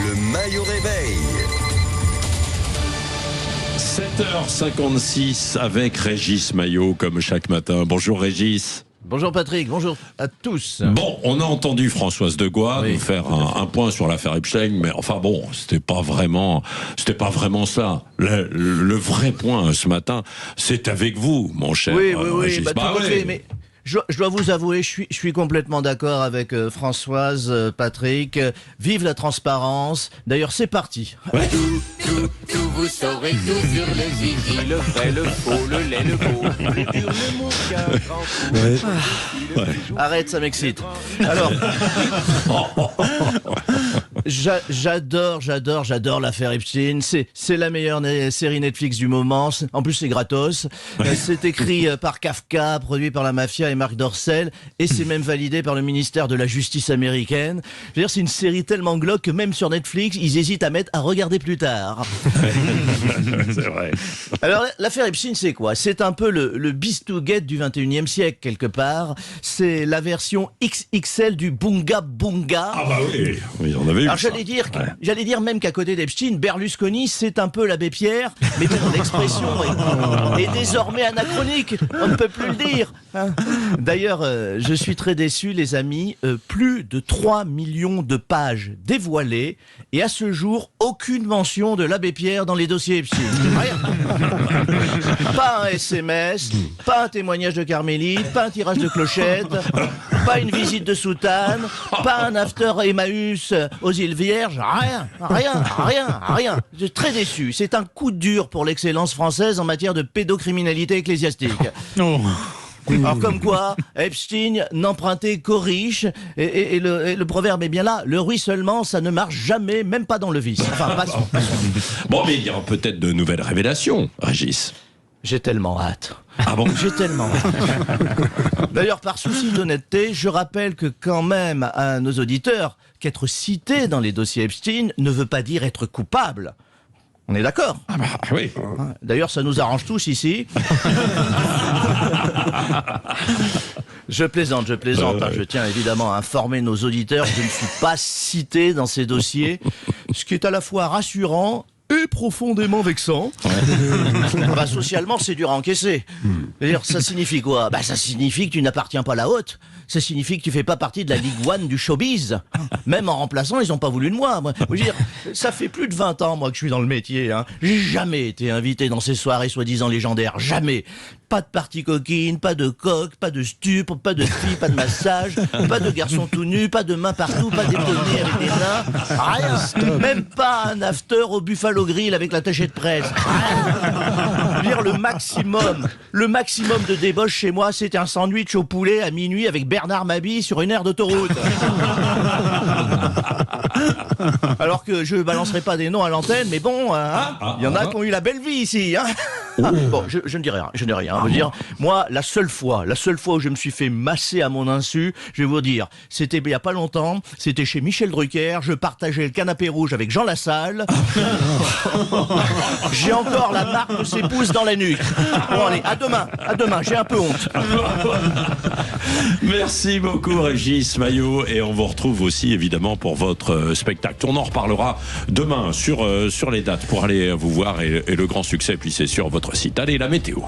Le Maillot Réveil. 7h56 avec Régis Maillot comme chaque matin. Bonjour Régis. Bonjour Patrick, bonjour à tous. Bon, on a entendu Françoise Degois Oui, nous faire un point sur l'affaire Epstein, mais enfin bon, c'était pas vraiment ça. Le vrai point ce matin, c'est avec vous, mon cher Oui, Régis. tout à fait, mais je dois vous avouer, je suis complètement d'accord avec Françoise, Patrick. Vive la transparence. D'ailleurs, c'est parti. Ouais. Tout, vous saurez tout sur le zizi, le vrai, le faux, le laid, le beau, le dur, le mou, qu'un grand coup. Arrête, ça m'excite. Alors, j'adore l'affaire Epstein. C'est la meilleure série Netflix du moment. En plus, c'est gratos. C'est écrit par Kafka, produit par la mafia et Marc Dorcel, et c'est même validé par le ministère de la Justice américaine. Je veux dire, c'est une série tellement glauque que même sur Netflix, ils hésitent à mettre à regarder plus tard. C'est vrai. Alors, l'affaire Epstein, c'est quoi? C'est un peu le Bistouguette du 21e siècle, quelque part. C'est la version XXL du Bunga Bunga. Ah bah oui, on avait eu Alors ça. j'allais dire même qu'à côté d'Epstein, Berlusconi, c'est un peu l'abbé Pierre, mais bon, l'expression est désormais anachronique, on ne peut plus le dire. Hein. D'ailleurs, je suis très déçu, les amis, plus de 3 millions de pages dévoilées, et à ce jour, aucune mention de l'abbé Pierre dans les dossiers Epstein. Rien. Pas un SMS, pas un témoignage de Carmélite, pas un tirage de clochette, pas une visite de soutane, pas un after Emmaüs aux îles Vierges, rien. Je suis très déçu. C'est un coup dur pour l'excellence française en matière de pédocriminalité ecclésiastique. Alors comme quoi, Epstein n'empruntait qu'aux riches, et le proverbe est bien là, le ruissellement, ça ne marche jamais, même pas dans le vice. Enfin, passons. Bon, mais il y aura peut-être de nouvelles révélations, Régis. J'ai tellement hâte. Ah bon? J'ai tellement hâte. D'ailleurs, par souci d'honnêteté, je rappelle que quand même à nos auditeurs, qu'être cité dans les dossiers Epstein ne veut pas dire être coupable. On est d'accord? Ah bah oui. D'ailleurs, ça nous arrange tous ici. Je plaisante. Je tiens évidemment à informer nos auditeurs que je ne suis pas cité dans ces dossiers, ce qui est à la fois rassurant et profondément vexant. Bah, socialement, c'est dur à encaisser. C'est-à-dire, ça signifie quoi? Bah, ça signifie que tu n'appartiens pas à la haute. Ça signifie que tu fais pas partie de la Ligue 1 du showbiz. Même en remplaçant, ils ont pas voulu de moi. Je veux dire, ça fait plus de 20 ans, moi, que je suis dans le métier. Hein. J'ai jamais été invité dans ces soirées soi-disant légendaires. Jamais. Pas de partie coquine, pas de coque, pas de stupre, pas de filles, pas de massage, pas de garçons tout nus, pas de mains partout, pas d'étonné avec des nains. Rien. Même pas un after au Buffalo Grill avec l'attaché de presse. Rien. Je veux dire, le maximum de débauche chez moi, c'était un sandwich au poulet à minuit avec Bernard Mabille sur une aire d'autoroute. Alors que je balancerai pas des noms à l'antenne, mais bon, hein, il y en a qui ont eu la belle vie ici. Hein. Bon, je ne dis rien. Je veux dire, moi, la seule fois où je me suis fait masser à mon insu, je vais vous dire, c'était il y a pas longtemps, c'était chez Michel Drucker, je partageais le canapé rouge avec Jean Lassalle. J'ai encore la marque de ses pouces dans la nuque. Bon allez, à demain, j'ai un peu honte. Merci beaucoup Régis Maillot, et on vous retrouve aussi évidemment pour votre spectacle. On en reparlera demain sur les dates pour aller vous voir et le grand succès, puis c'est sur votre site. Allez, la météo.